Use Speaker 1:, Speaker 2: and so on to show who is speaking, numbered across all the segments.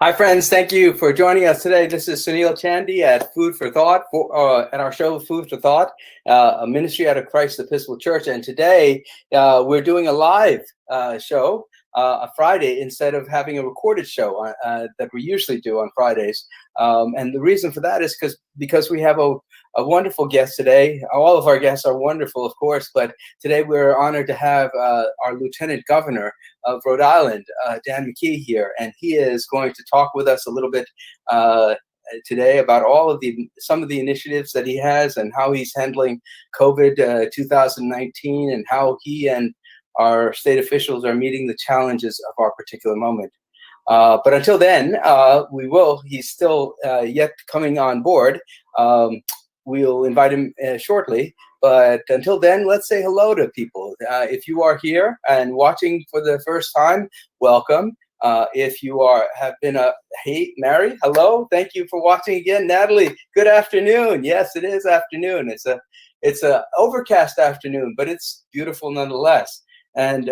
Speaker 1: Hi, friends. Thank you for joining us today. This is Sunil Chandy at Food for Thought, at our show, Food for Thought, a ministry out of Christ Episcopal Church. And today we're doing a live show, a Friday, instead of having a recorded show that we usually do on Fridays. And the reason for that is because we have a wonderful guest today. All of our guests are wonderful, of course, but today we're honored to have our Lieutenant Governor of Rhode Island, Dan McKee here, and he is going to talk with us a little bit today about some of the initiatives that he has and how he's handling COVID 2019 and how he and our state officials are meeting the challenges of our particular moment. But until then, he's still yet coming on board. We'll invite him shortly. But until then, let's say hello to people. If you are here and watching for the first time, welcome. If you have been hey, Mary, hello. Thank you for watching again. Natalie, good afternoon. Yes, it is afternoon. It's a overcast afternoon, but it's beautiful nonetheless. And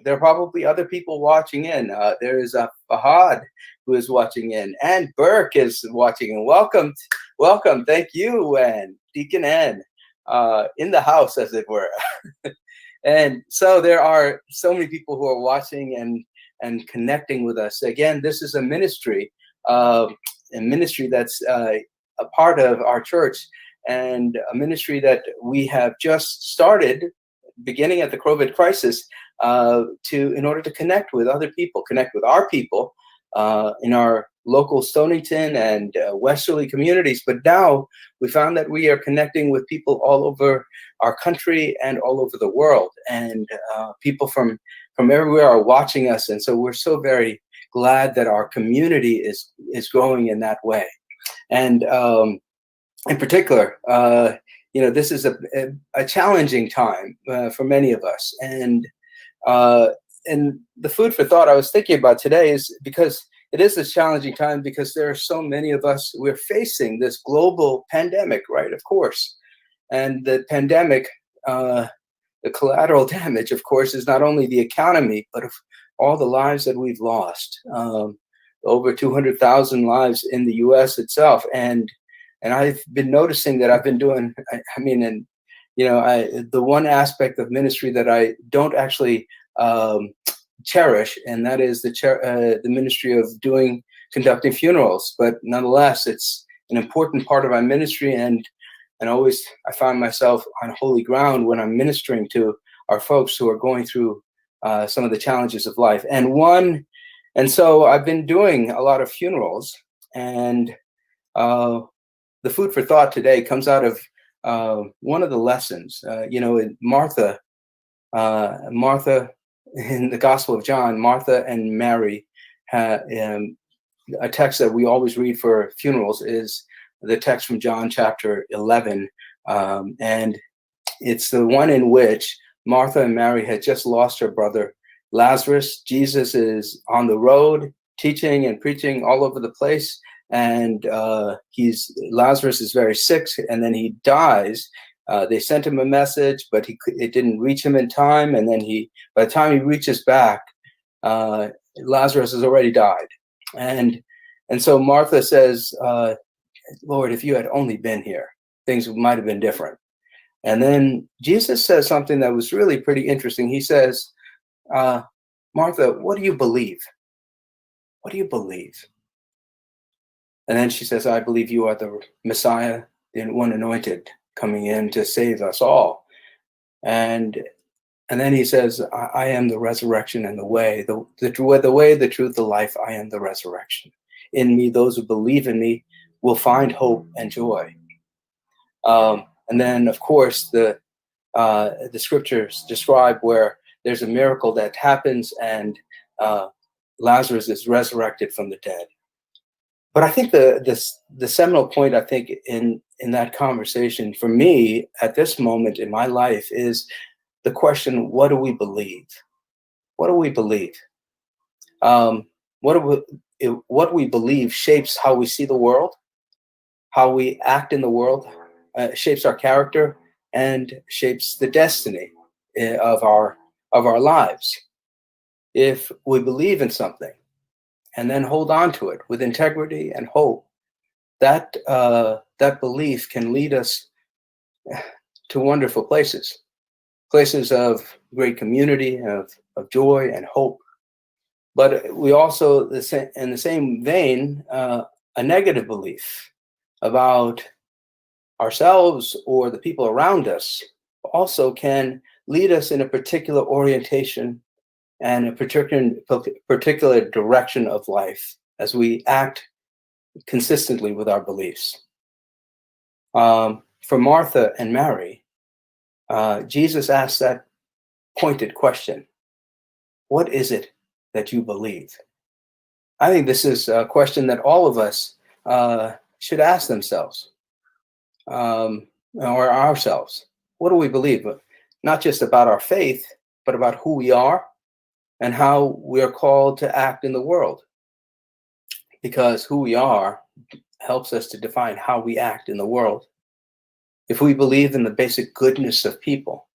Speaker 1: there are probably other people watching in. There is Fahad who is watching in, and Burke is watching in. Welcome. Thank you, and Deacon Ann. In the house, as it were. And so there are so many people who are watching and connecting with us. Again, this is a ministry that's a part of our church, and a ministry that we have just started beginning at the COVID crisis in order to connect with other people, connect with our people in our local Stonington and Westerly communities. But now we found that we are connecting with people all over our country and all over the world, and people from everywhere are watching us. And so we're so very glad that our community is growing in that way. And in particular, this is a challenging time for many of us. And the food for thought I was thinking about today is because it is a challenging time, because there are so many of us, we're facing this global pandemic, right? Of course. And the pandemic, the collateral damage, of course, is not only the economy, but of all the lives that we've lost. Over 200,000 lives in the US itself. And I've been noticing that I've been doing, the one aspect of ministry that I don't actually cherish, and that is the ministry of conducting funerals. But nonetheless, it's an important part of my ministry, and always I find myself on holy ground when I'm ministering to our folks who are going through some of the challenges of life. And so I've been doing a lot of funerals, and the food for thought today comes out of one of the lessons. Martha, in the Gospel of John, Martha and Mary, a text that we always read for funerals is the text from John chapter 11. And it's the one in which Martha and Mary had just lost her brother, Lazarus. Jesus is on the road teaching and preaching all over the place. And Lazarus is very sick, and then he dies. They sent him a message, but it didn't reach him in time. And then by the time he reaches back, Lazarus has already died. And so Martha says, Lord, if you had only been here, things might have been different. And then Jesus says something that was really pretty interesting. He says, Martha, what do you believe? What do you believe? And then she says, I believe you are the Messiah, the one anointed, coming in to save us all. And then he says, I am the resurrection and the way, the way, the truth, the life. I am the resurrection. In me, those who believe in me will find hope and joy. And then, of course, the scriptures describe where there's a miracle that happens, and Lazarus is resurrected from the dead. But I think the seminal point, I think, in that conversation for me at this moment in my life is the question, what do we believe? What do we believe? What we believe shapes how we see the world, how we act in the world, shapes our character, and shapes the destiny of our lives. If we believe in something, and then hold on to it with integrity and hope, that belief can lead us to wonderful places, places of great community, of joy and hope. But we also, in the same vein, a negative belief about ourselves or the people around us also can lead us in a particular orientation and a particular direction of life as we act consistently with our beliefs. For Martha and Mary, Jesus asked that pointed question: what is it that you believe? I think this is a question that all of us should ask themselves, or ourselves. What do we believe? Not just about our faith, but about who we are and how we are called to act in the world. Because who we are helps us to define how we act in the world. If we believe in the basic goodness of people,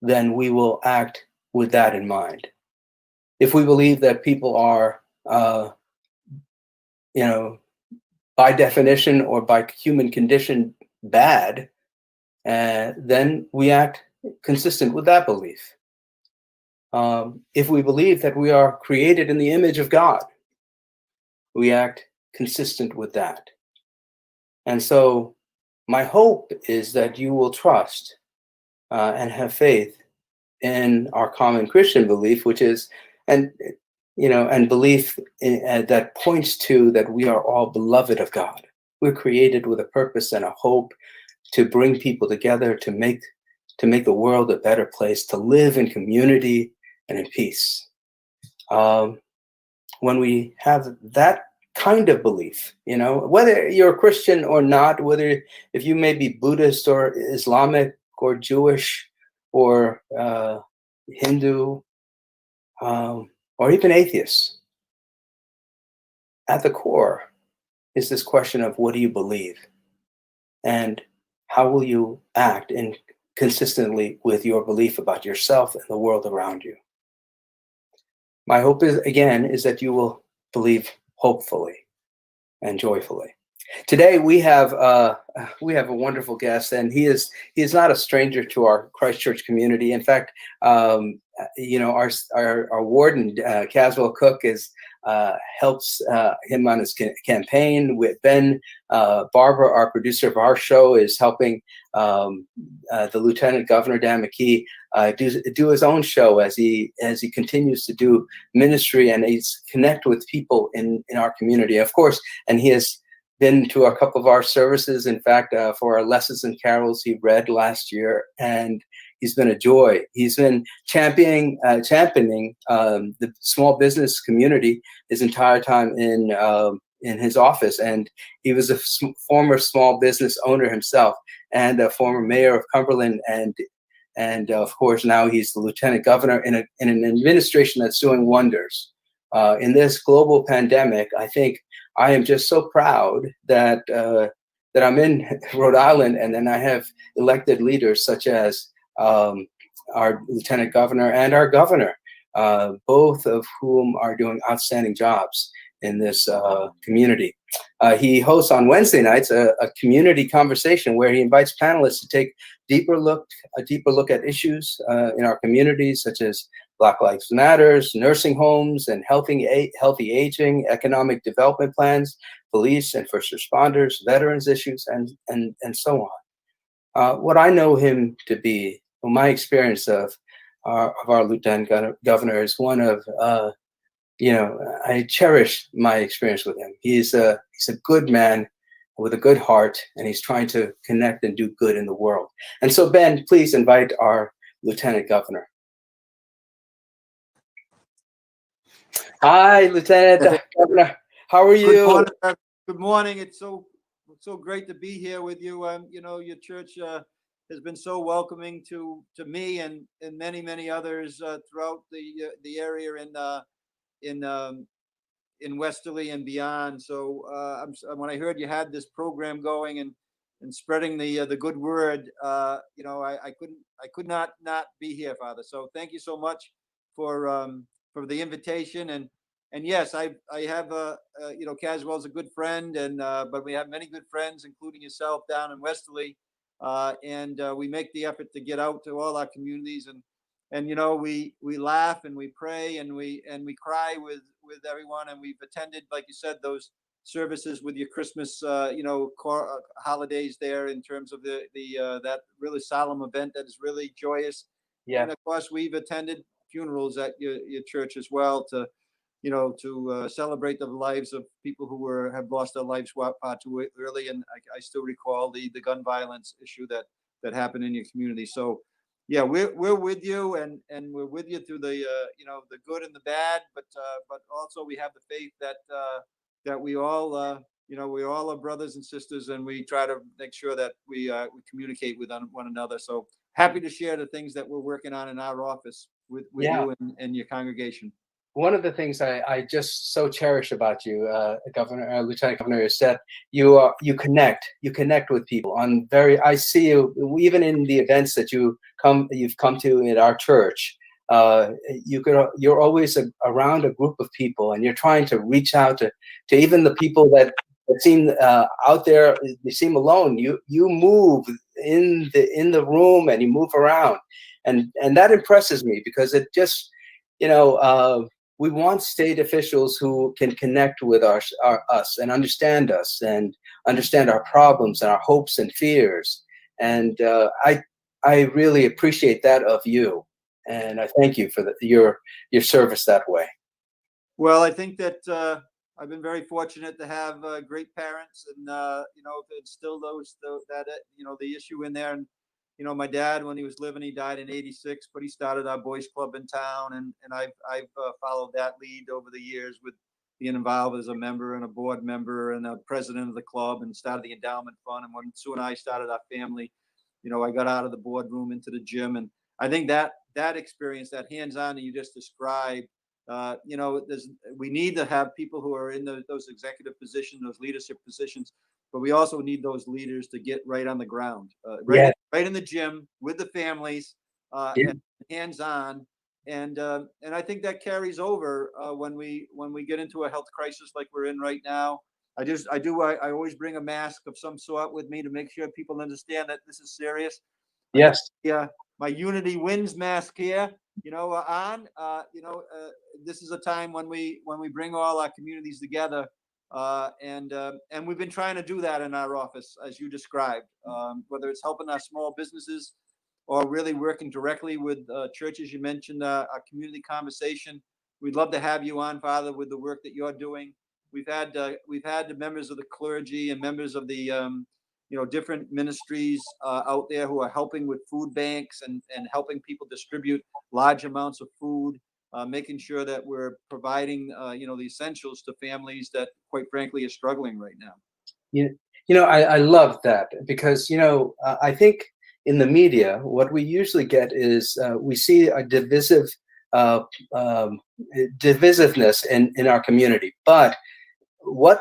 Speaker 1: then we will act with that in mind. If we believe that people are, by definition or by human condition, bad, then we act consistent with that belief. If we believe that we are created in the image of God, we act consistent with that. And so my hope is that you will trust and have faith in our common Christian belief, which is, and belief that points to that we are all beloved of God. We're created with a purpose and a hope to bring people together, to make the world a better place, to live in community and in peace. When we have that kind of belief, whether you're a Christian or not, whether if you may be Buddhist or Islamic or Jewish or Hindu, or even atheists, at the core is this question of what do you believe? And how will you act consistently with your belief about yourself and the world around you? My hope is that you will believe hopefully and joyfully. Today we have a wonderful guest, and he is not a stranger to our Christ Church community. In fact, our warden, Caswell Cook, helps him on his campaign. With Ben Barber, our producer of our show, is helping the Lieutenant Governor Dan McKee do his own show as he continues to do ministry and he's connect with people in our community, of course. And he has been to a couple of our services. In fact, for our lessons and carols he read last year, and he's been a joy. He's been championing the small business community his entire time in his office, and he was a former small business owner himself and a former mayor of Cumberland, and of course now he's the lieutenant governor in an administration that's doing wonders. In this global pandemic, I think I am just so proud that I'm in Rhode Island, and then I have elected leaders such as our lieutenant governor and our governor, both of whom are doing outstanding jobs in this community. He hosts on Wednesday nights a community conversation where he invites panelists to take a deeper look at issues in our communities, such as Black Lives Matters, nursing homes and healthy aging, economic development plans, police and first responders, veterans issues, and so on. What I know him to be, my experience of our lieutenant governor is one of, I cherish my experience with him. He's a good man with a good heart, and he's trying to connect and do good in the world. And so, Ben, please invite our lieutenant governor. Hi, Lieutenant Governor. How are you?
Speaker 2: Good morning. It's so great to be here with you. Your church has been so welcoming to me and many others throughout the area in Westerly and beyond. So when I heard you had this program going and spreading the good word, I could not be here, Father. So thank you so much for the invitation, yes, I have Caswell's a good friend, and but we have many good friends, including yourself down in Westerly, and we make the effort to get out to all our communities, and we laugh and we pray and we cry with everyone, and we've attended, like you said, those services with your Christmas holidays there, in terms of the that really solemn event that is really joyous.
Speaker 1: Yeah.
Speaker 2: And of course, we've attended funerals at your church as well, to celebrate the lives of people who have lost their lives far too early. And I still recall the gun violence issue that happened in your community. So yeah, we're with you, and we're with you through the good and the bad, but also we have the faith that we all we all are brothers and sisters, and we try to make sure that we communicate with one another. So happy to share the things that we're working on in our office with
Speaker 1: Yeah.
Speaker 2: you and your congregation.
Speaker 1: One of the things I just so cherish about you, Governor, Lieutenant Governor, is that you connect with people on very. I see you even in the events that you've come to in our church. You're always around a group of people, and you're trying to reach out to even the people that seem out there. They seem alone. You move in the room, and you move around, and that impresses me, because it just you know. We want state officials who can connect with us and understand our problems and our hopes and fears. And I really appreciate that of you, and I thank you for your service that way.
Speaker 2: Well, I think that I've been very fortunate to have great parents, and instill the issue in there. And my dad, when he was living, he died in '86, but he started our boys club in town, and I've followed that lead over the years, with being involved as a member and a board member and a president of the club, and started the endowment fund. And when Sue and I started our family, I got out of the boardroom into the gym, and I think that experience, that hands-on that you just described, we need to have people who are in those executive positions, those leadership positions, but we also need those leaders to get right on the ground,
Speaker 1: Yeah,
Speaker 2: right in the gym with the families,
Speaker 1: yeah,
Speaker 2: and hands-on. And I think that carries over when we get into a health crisis like we're in right now. I always bring a mask of some sort with me to make sure people understand that this is serious. I got
Speaker 1: yes,
Speaker 2: my Unity Wins mask here, on. This is a time when we bring all our communities together, and we've been trying to do that in our office, as you described, whether it's helping our small businesses or really working directly with churches. You mentioned our community conversation. We'd love to have you on, Father, with the work that you're doing. We've had the members of the clergy and members of the different ministries out there who are helping with food banks and helping people distribute large amounts of food, making sure that we're providing the essentials to families that, quite frankly, are struggling right now.
Speaker 1: you, I love that, because I think in the media what we usually get is we see a uh, um, divisiveness in our community, but what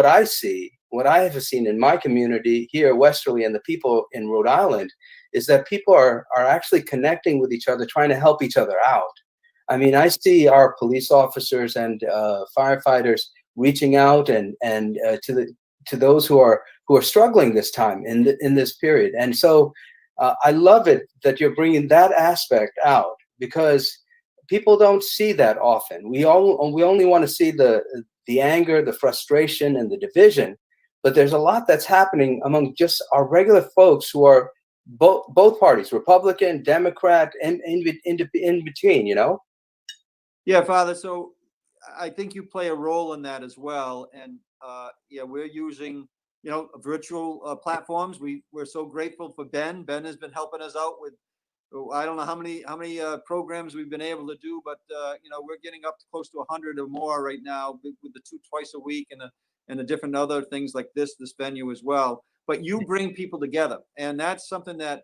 Speaker 1: I have seen in my community here, Westerly, and the people in Rhode Island, is that people are actually connecting with each other, trying to help each other out. I mean, I see our police officers and firefighters reaching out and to those who are struggling this time in this period. And so I love it that you're bringing that aspect out, because people don't see that often. We only want to see the anger, the frustration, and the division, but there's a lot that's happening among just our regular folks who are both parties, Republican, Democrat, and in between.
Speaker 2: Yeah, Father. So I think you play a role in that as well. And yeah, we're using virtual platforms. We're so grateful for Ben. Ben has been helping us out with, I don't know how many programs we've been able to do, but we're getting up to close to 100 or more right now, with the two twice a week, and the different other things like this venue as well. But you bring people together, and that's something that,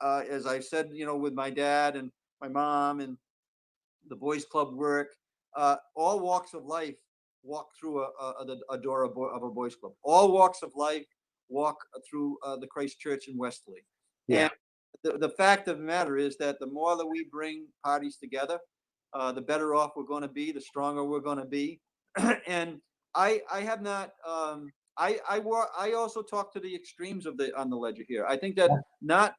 Speaker 2: as I said, with my dad and my mom and the boys club work, all walks of life walk through a door of a boys club. All walks of life walk through the Christ Church in Westerly.
Speaker 1: Yeah.
Speaker 2: And the fact of the matter is that the more that we bring parties together, the better off we're going to be, the stronger we're going to be. And I have not. I also talk to the extremes of the on the ledger here. I think that not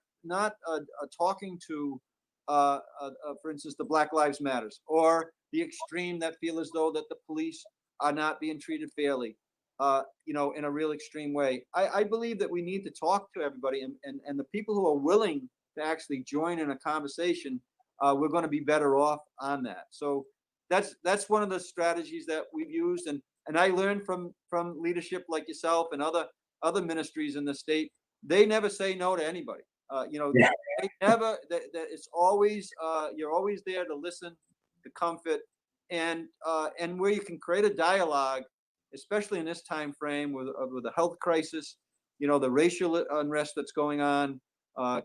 Speaker 2: talking to, for instance, the Black Lives Matters, or the extreme that feel as though that the police are not being treated fairly, in a real extreme way. I believe that we need to talk to everybody, and the people who are willing to actually join in a conversation, we're going to be better off on that. So that's one of the strategies that we've used, and I learned from leadership like yourself and other ministries in the state. They never say no to anybody.
Speaker 1: Yeah.
Speaker 2: They never. That it's always, you're always there to listen, to comfort, and where you can create a dialogue, especially in this time frame with the health crisis, the racial unrest that's going on.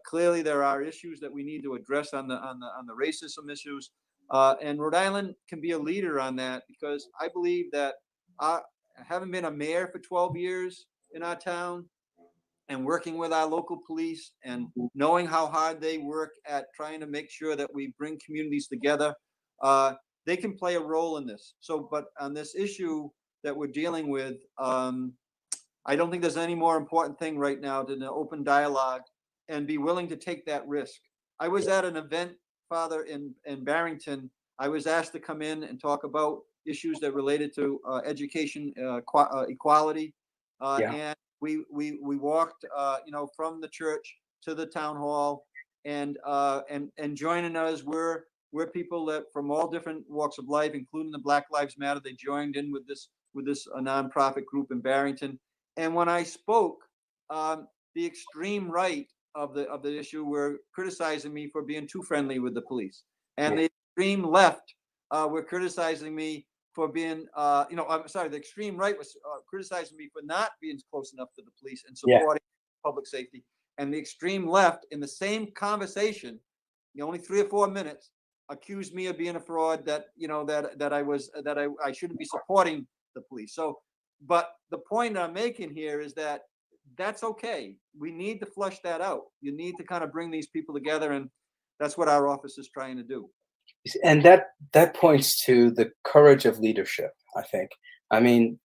Speaker 2: Clearly, there are issues that we need to address on the racism issues, and Rhode Island can be a leader on that, because I believe that, having been a mayor for 12 years in our town, and working with our local police, and knowing how hard they work at trying to make sure that we bring communities together, they can play a role in this. So, but on this issue that we're dealing with, I don't think there's any more important thing right now than an open dialogue and be willing to take that risk. I was at an event, Father, in Barrington. I was asked to come in and talk about issues that related to education equality,
Speaker 1: Yeah.
Speaker 2: and we walked, from the church to the town hall, and joining us were people that from all different walks of life, including the Black Lives Matter. They joined in with this nonprofit group in Barrington. And when I spoke, the extreme right of the issue were criticizing me for being too friendly with the police, and the extreme left were criticizing me for being, I'm sorry, the extreme right was criticizing me for not being close enough to the police and supporting public safety. And the extreme left, in the same conversation, only 3 or 4 minutes, accused me of being a fraud, that I shouldn't be supporting the police. So, but the point I'm making here is that that's okay. We need to flush that out. You need to kind of bring these people together, and that's what our office is trying to do.
Speaker 1: And that points to the courage of leadership, I think. I mean,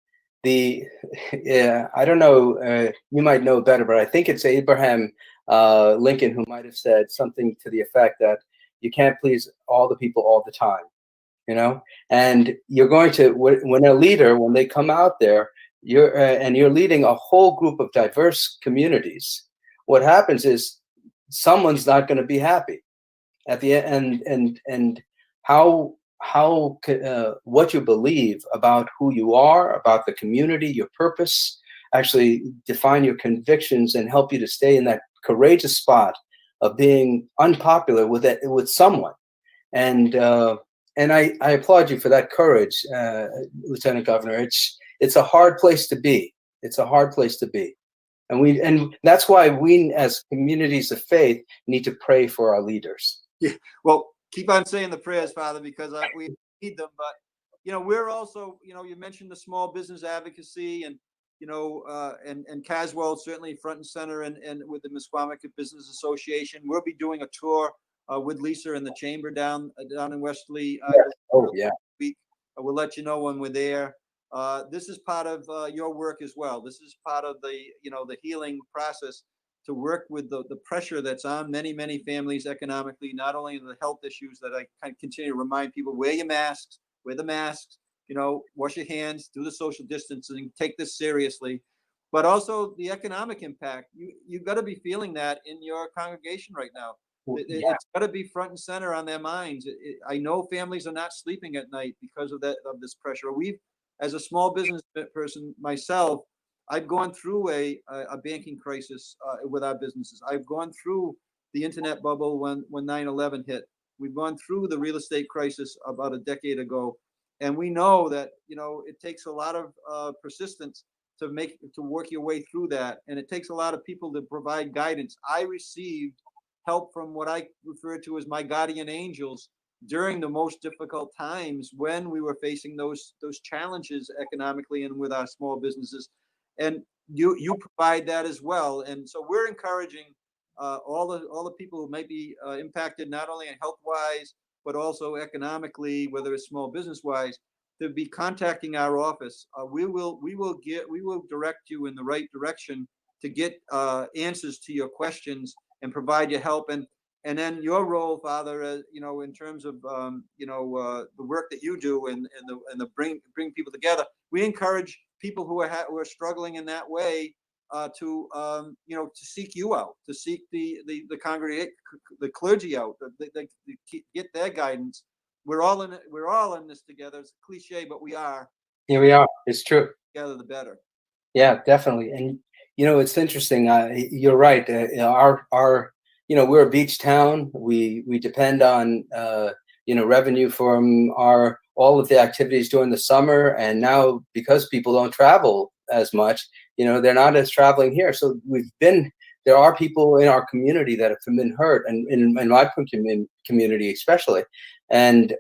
Speaker 1: I don't know, you might know better, but I think it's Abraham Lincoln who might have said something to the effect that you can't please all the people all the time, and you're going to, when they come out there, you're leading a whole group of diverse communities. What happens is someone's not going to be happy at the end, and how what you believe about who you are, about the community, your purpose, actually define your convictions and help you to stay in that courageous spot of being unpopular with someone. And I applaud you for that courage, Lieutenant Governor. It's a hard place to be. It's a hard place to be. And that's why we, as communities of faith, need to pray for our leaders.
Speaker 2: Yeah, well, keep on saying the prayers, Father, because we need them. But we're also, you mentioned the small business advocacy, and and Caswell certainly front and center, and with the Misquamicut Business Association. We'll be doing a tour with Lisa and the chamber down in Westerly.
Speaker 1: Oh yeah.
Speaker 2: Week. We'll let you know when we're there. This is part of your work as well. This is part of the the healing process, to work with the pressure that's on many families economically, not only in the health issues that I kind of continue to remind people: wear your masks, wear the masks, wash your hands, do the social distancing, take this seriously, but also the economic impact. You've got to be feeling that in your congregation right now. It's got to be front and center on their minds. I know families are not sleeping at night because of this pressure. As a small business person myself, I've gone through a banking crisis with our businesses. I've gone through the internet bubble when 9/11 hit. We've gone through the real estate crisis about a decade ago, and we know that it takes a lot of persistence to work your way through that, and it takes a lot of people to provide guidance. I received help from what I refer to as my guardian angels during the most difficult times when we were facing those challenges economically and with our small businesses. And you provide that as well. And so we're encouraging all the people who might be impacted, not only in health wise, but also economically, whether it's small business wise, to be contacting our office. We will direct you in the right direction to get answers to your questions and provide you help. And then your role, Father, in terms of the work that you do and the bring people together. We encourage people who are struggling in that way to seek you out, to seek the congregate, the clergy out, to get their guidance. We're all in it. We're all in this together. It's a cliche, but we are.
Speaker 1: Here we are. It's true.
Speaker 2: Together, the better.
Speaker 1: Yeah, definitely. And it's interesting. You're right. Our we're a beach town. We depend on revenue from all of the activities during the summer, and now because people don't travel as much, they're not as traveling here. So there are people in our community that have been hurt, and in my community especially, and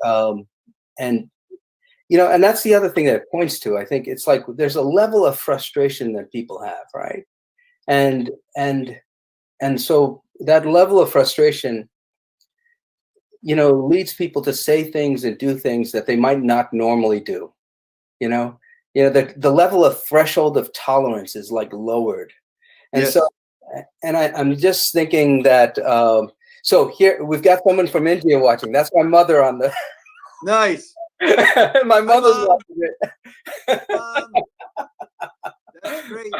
Speaker 1: that's the other thing that it points to. I think it's like there's a level of frustration that people have, right? And so that level of frustration, leads people to say things and do things that they might not normally do. The level of threshold of tolerance is like lowered. And
Speaker 2: yes.
Speaker 1: So, and I'm just thinking that, so here we've got someone from India watching. That's my mother on the.
Speaker 2: Nice.
Speaker 1: My mother's watching it.
Speaker 2: That's great.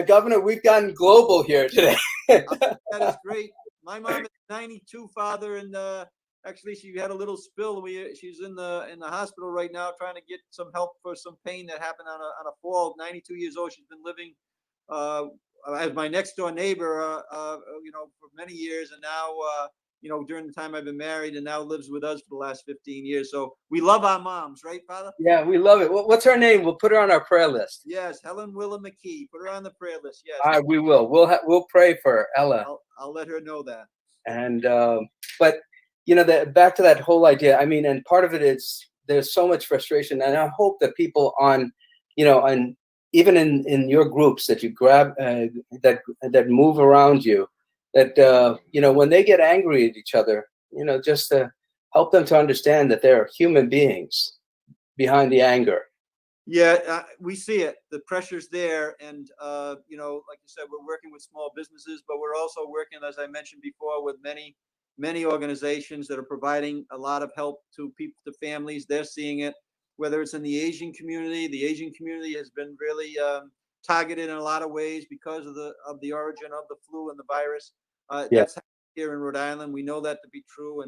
Speaker 1: Governor, we've gotten global here today.
Speaker 2: That is great. My mom is 92, Father, and actually she had a little spill. She's in the hospital right now, trying to get some help for some pain that happened on a fall. 92 years old. She's been living as my next door neighbor, for many years, and now during the time I've been married, and now lives with us for the last 15 years. So we love our moms, right, Father?
Speaker 1: Yeah, we love it. What's her name? We'll put her on our prayer list.
Speaker 2: Yes, Helen Willa McKee. Put her on the prayer list. Yes.
Speaker 1: All right, we will. We'll pray for her, Ella.
Speaker 2: I'll let her know that.
Speaker 1: And but back to that whole idea. I mean, and part of it is there's so much frustration, and I hope that people and even in your groups that you grab that move around you, that when they get angry at each other, just to help them to understand that they're human beings behind the anger.
Speaker 2: Yeah, we see it. The pressure's there, and like you said, we're working with small businesses, but we're also working, as I mentioned before, with many organizations that are providing a lot of help to people, to families. They're seeing it, whether it's in the Asian community. The Asian community has been really targeted in a lot of ways because of the origin of the flu and the virus. That's here in Rhode Island. We know that to be true,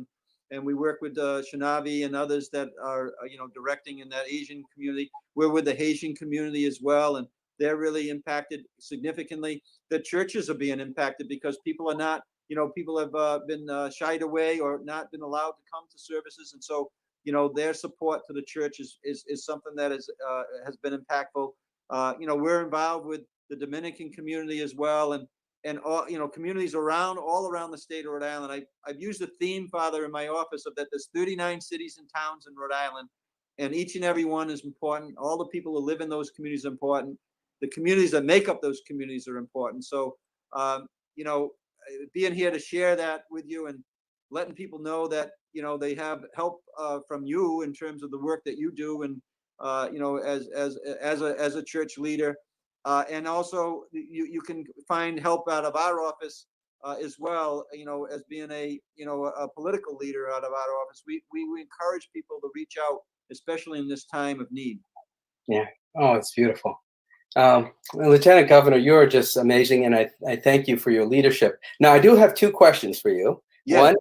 Speaker 2: and we work with Shanavi and others that are directing in that Asian community. We're with the Haitian community as well, and they're really impacted significantly. The churches are being impacted because people are not, people have been shied away or not been allowed to come to services, and so their support to the church is something that has been impactful. We're involved with the Dominican community as well, and all communities all around the state of Rhode Island. I've used the theme, Father, in my office of that there's 39 cities and towns in Rhode Island, and each and every one is important. All the people who live in those communities are important. The communities that make up those communities are important. So, being here to share that with you and letting people know that they have help from you in terms of the work that you do, and as a church leader. And also, you can find help out of our office as well. As being a political leader out of our office, we encourage people to reach out, especially in this time of need.
Speaker 1: Yeah. Oh, it's beautiful. Lieutenant Governor, you're just amazing, and I thank you for your leadership. Now, I do have two questions for you.
Speaker 2: Yeah.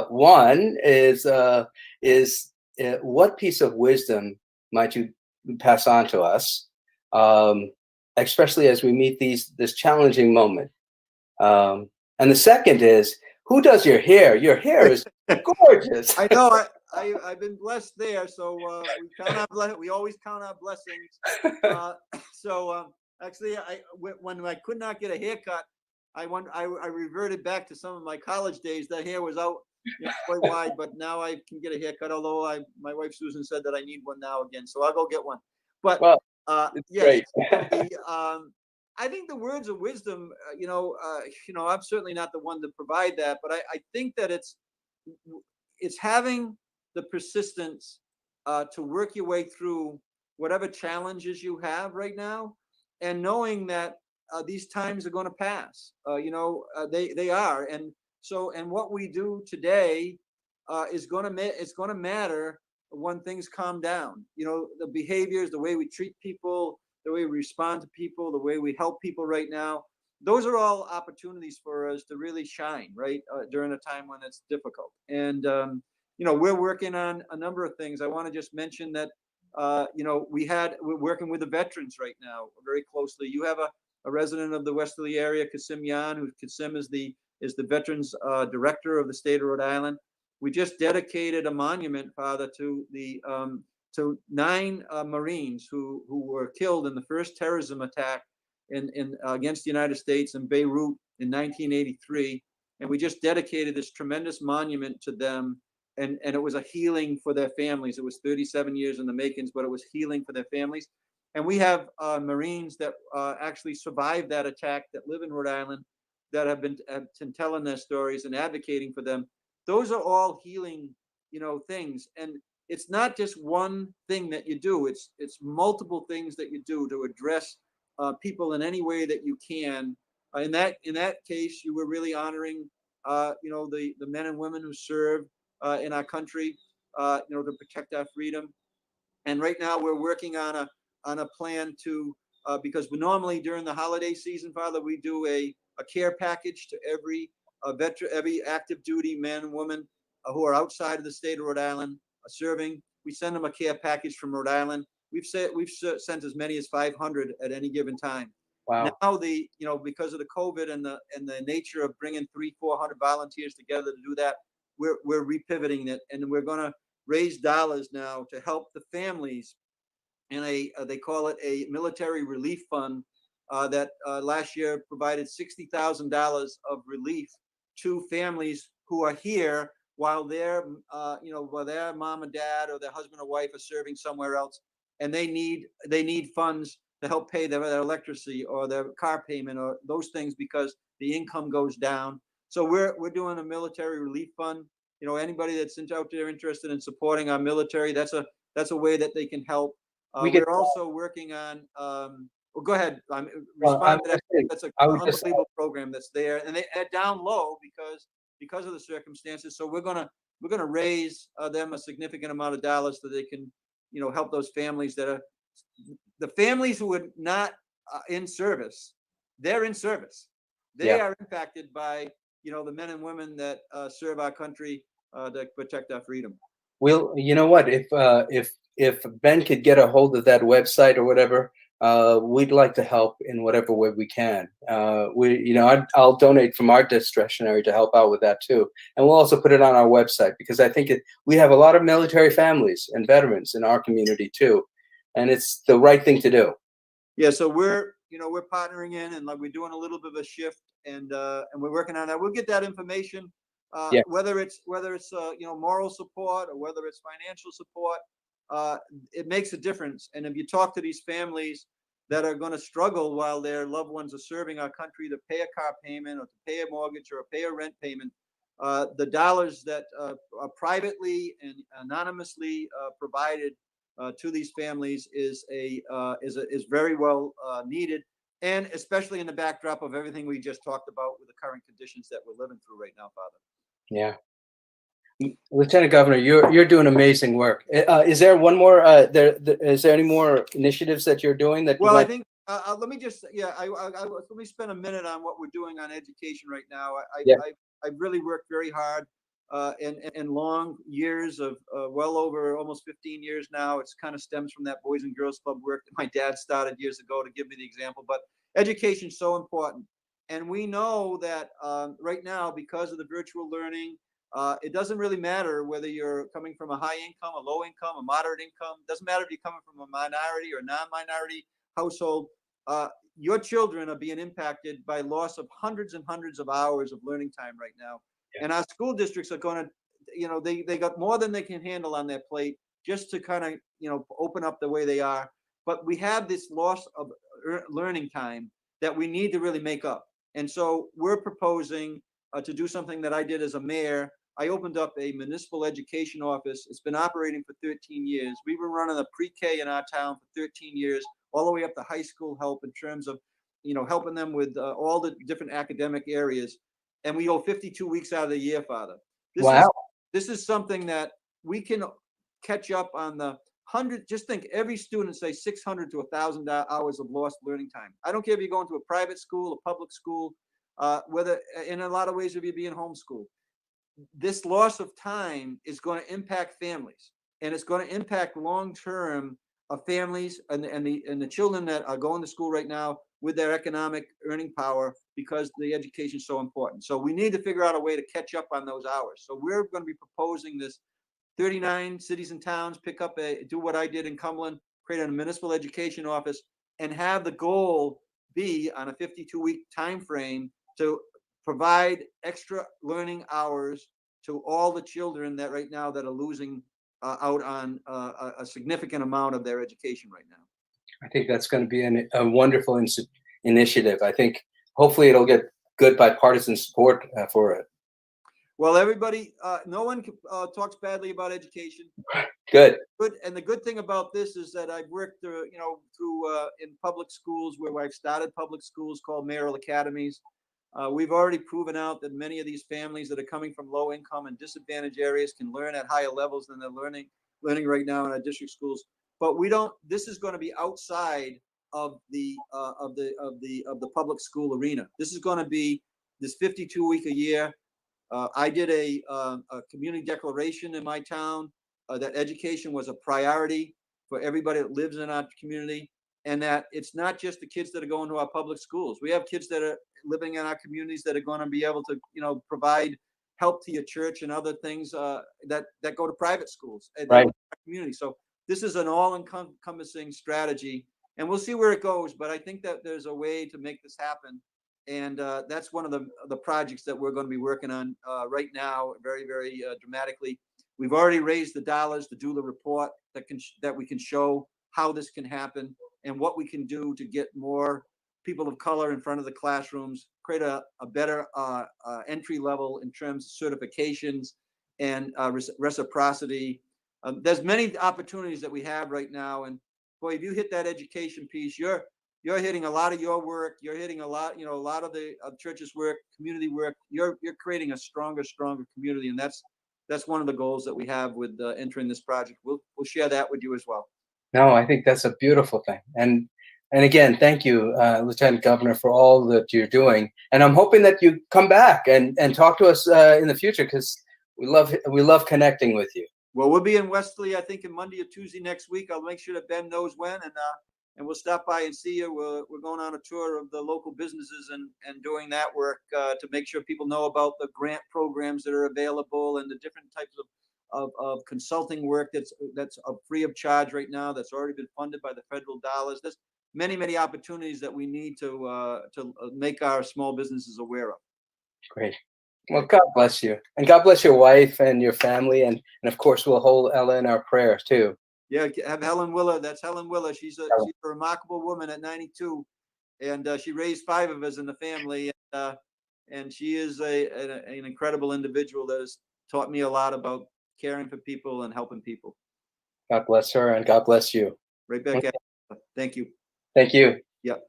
Speaker 1: One is what piece of wisdom might you pass on to us? Especially as we meet this challenging moment. And the second is, who does your hair? Your hair is gorgeous.
Speaker 2: I know. I've been blessed there, so we always count our blessings. Actually, when I could not get a haircut, I reverted back to some of my college days. The hair was out quite wide, but now I can get a haircut. Although my wife Susan said that I need one now again, so I'll go get one. But yes, I think the words of wisdom, I'm certainly not the one to provide that, but I think that it's it's having the persistence to work your way through whatever challenges you have right now, and knowing that these times are going to pass. They are, and so and what we do today is going to it's going to matter when things calm down. The behaviors, the way we treat people, the way we respond to people, the way we help people right now. Those are all opportunities for us to really shine, right, during a time when it's difficult. And we're working on a number of things. I want to just mention that we're working with the veterans right now very closely. You have a resident of the Westerly area, Kasim Yan, who Kasim is the veterans director of the state of Rhode Island. We just dedicated a monument, Father, to the to 9 Marines who were killed in the first terrorism attack in against the United States in Beirut in 1983, and we just dedicated this tremendous monument to them. And it was a healing for their families. It was 37 years in the makings, but it was healing for their families. And we have Marines that actually survived that attack that live in Rhode Island that have been telling their stories and advocating for them. Those are all healing, things. And it's not just one thing that you do. It's multiple things that you do to address people in any way that you can. In that case, you were really honoring, the men and women who serve in our country, to protect our freedom. And right now, we're working on a plan to because we normally during the holiday season, Father, we do a care package to every veteran, every active duty man and woman who are outside of the state of Rhode Island serving. We send them a care package from Rhode Island. We've sent as many as 500 at any given time.
Speaker 1: Wow.
Speaker 2: Now because of the COVID and the nature of bringing 300-400 volunteers together to do that, we're repivoting it, and we're going to raise dollars now to help the families in they call it a military relief fund that last year provided $60,000 of relief to families who are here while their mom and dad or their husband or wife are serving somewhere else, and they need funds to help pay their electricity or their car payment or those things because the income goes down. So we're doing a military relief fund. Anybody that's out there interested in supporting our military, that's a way that they can help.
Speaker 1: We get.
Speaker 2: We're also working on. Well, go ahead.
Speaker 1: I
Speaker 2: Respond to that. That's an
Speaker 1: was just.
Speaker 2: unbelievable program that's there, and they're down low because of the circumstances. So we're gonna raise them a significant amount of dollars so they can help those families that are the families who are not in service. They're in service. They
Speaker 1: Yeah.
Speaker 2: are impacted by the men and women that serve our country to protect our freedom.
Speaker 1: Well, you know what? If Ben could get a hold of that website or whatever, we'd like to help in whatever way we can. I'll donate from our discretionary to help out with that too, and we'll also put it on our website because I think we have a lot of military families and veterans in our community too, and it's the right thing to do.
Speaker 2: Yeah, so we're partnering in, and like we're doing a little bit of a shift, and we're working on that. We'll get that information,
Speaker 1: Yeah.
Speaker 2: whether it's moral support or whether it's financial support. It makes a difference. And if you talk to these families that are going to struggle while their loved ones are serving our country to pay a car payment or to pay a mortgage or pay a rent payment, the dollars that are privately and anonymously provided to these families is very well needed, and especially in the backdrop of everything we just talked about with the current conditions that we're living through right now, Father.
Speaker 1: Yeah. Lieutenant Governor, you're doing amazing work. Is there one more? Is there any more initiatives that you're doing that?
Speaker 2: Well, I think let me just let me spend a minute on what we're doing on education right now. I really worked very hard and long years of well over almost 15 years now. It's kind of stems from that Boys and Girls Club work that my dad started years ago to give me the example. But education is so important, and we know that right now because of the virtual learning. It doesn't really matter whether you're coming from a high income, a low income, a moderate income. It doesn't matter if you're coming from a minority or non-minority household. Your children are being impacted by loss of hundreds and hundreds of hours of learning time right now. Yeah. And our school districts are going to, they got more than they can handle on their plate just to kind of, open up the way they are. But we have this loss of learning time that we need to really make up. And so we're proposing to do something that I did as a mayor I opened up a municipal education office. It's been operating for 13 years. We've been running a pre-K in our town for 13 years, all the way up to high school help in terms of, helping them with all the different academic areas. And we go 52 weeks out of the year, Father. This is
Speaker 1: Wow.
Speaker 2: this is something that we can catch up on the 100. Just think, every student, say 600 to 1,000 hours of lost learning time. I don't care if you're going to a private school, a public school, whether in a lot of ways if you're being homeschooled. This loss of time is going to impact families, and it's going to impact long-term families and the children that are going to school right now with their economic earning power, because the education is so important. So we need to figure out a way to catch up on those hours. So we're going to be proposing this: 39 cities and towns do what I did in Cumberland, create a municipal education office, and have the goal be on a 52-week time frame to provide extra learning hours to all the children that right now that are losing out on a significant amount of their education right now.
Speaker 1: I think that's going to be a wonderful initiative. I think hopefully it'll get good bipartisan support for it.
Speaker 2: Well, everybody, no one talks badly about education.
Speaker 1: Good.
Speaker 2: And the good thing about this is that I've worked, through in public schools where I've started public schools called mayoral academies. We've already proven out that many of these families that are coming from low income and disadvantaged areas can learn at higher levels than they're learning right now in our district schools. But this is going to be outside of the public school arena. This is going to be this 52-week a year. I did a community declaration in my town that education was a priority for everybody that lives in our community, and that it's not just the kids that are going to our public schools. We have kids that are living in our communities that are going to be able to, provide help to your church and other things that go to private schools in
Speaker 1: right.
Speaker 2: our community. So this is an all-encompassing strategy, and we'll see where it goes. But I think that there's a way to make this happen. And that's one of the projects that we're going to be working on right now, very, very dramatically. We've already raised the dollars to do the report that we can show how this can happen and what we can do to get more people of color in front of the classrooms, create a better entry level in terms of certifications and reciprocity. There's many opportunities that we have right now. And boy, if you hit that education piece, you're hitting a lot of your work. You're hitting a lot of the church's work, community work. You're creating a stronger community, and that's one of the goals that we have with entering this project. We'll share that with you as well.
Speaker 1: No, I think that's a beautiful thing, and again, thank you, Lieutenant Governor, for all that you're doing. And I'm hoping that you come back and talk to us in the future, because we love connecting with you.
Speaker 2: Well, we'll be in Westerly, I think, in Monday or Tuesday next week. I'll make sure that Ben knows when, and we'll stop by and see you. We're going on a tour of the local businesses and doing that work to make sure people know about the grant programs that are available and the different types of consulting work that's free of charge right now, that's already been funded by the federal dollars. There's many opportunities that we need to make our small businesses aware of.
Speaker 1: Great. Well, God bless you, and God bless your wife and your family, and of course we'll hold Ella in our prayers too.
Speaker 2: Yeah, have Helen Willer. That's Helen Willer. She's a remarkable woman at 92, and she raised 5 of us in the family, and she is an incredible individual that has taught me a lot about caring for people and helping people.
Speaker 1: God bless her, and God bless you.
Speaker 2: Right back at you. Thank you.
Speaker 1: Thank you.
Speaker 2: Yep.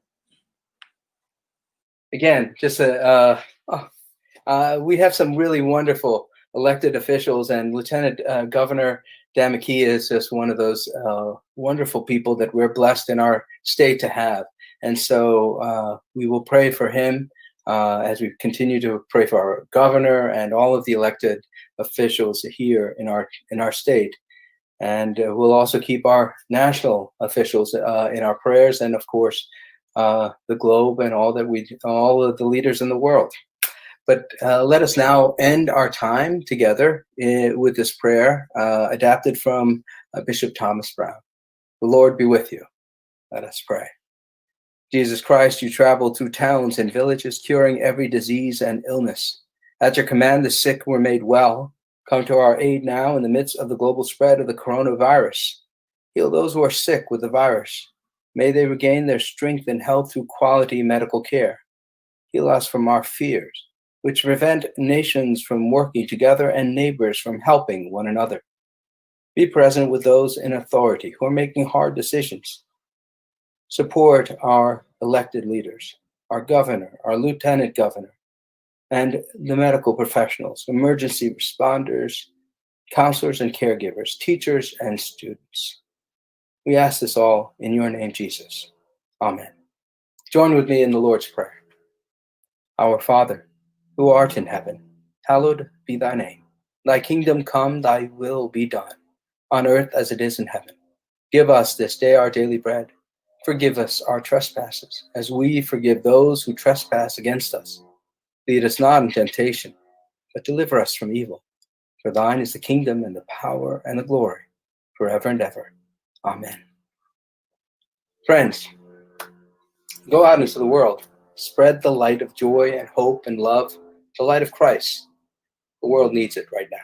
Speaker 1: Again, just we have some really wonderful elected officials, and Lieutenant Governor Dan McKee is just one of those wonderful people that we're blessed in our state to have. And so we will pray for him as we continue to pray for our governor and all of the elected officials here in our state. And we'll also keep our national officials in our prayers, and of course the globe and all of the leaders in the world. But let us now end our time together with this prayer adapted from Bishop Thomas Brown. The Lord be with you. Let us pray. Jesus Christ, you traveled through towns and villages, curing every disease and illness. At your command, the sick were made well. Come to our aid now in the midst of the global spread of the coronavirus. Heal those who are sick with the virus. May they regain their strength and health through quality medical care. Heal us from our fears. which prevent nations from working together and neighbors from helping one another. Be present with those in authority who are making hard decisions. Support our elected leaders, our governor, our lieutenant governor, and the medical professionals, emergency responders, counselors and caregivers, teachers and students. We ask this all in your name, Jesus. Amen. Join with me in the Lord's Prayer. Our Father, who art in heaven, hallowed be thy name. Thy kingdom come, thy will be done, on earth as it is in heaven. Give us this day our daily bread. Forgive us our trespasses, as we forgive those who trespass against us. Lead us not into temptation, but deliver us from evil. For thine is the kingdom and the power and the glory, forever and ever. Amen. Friends, go out into the world. Spread the light of joy and hope and love, the light of Christ. The world needs it right now.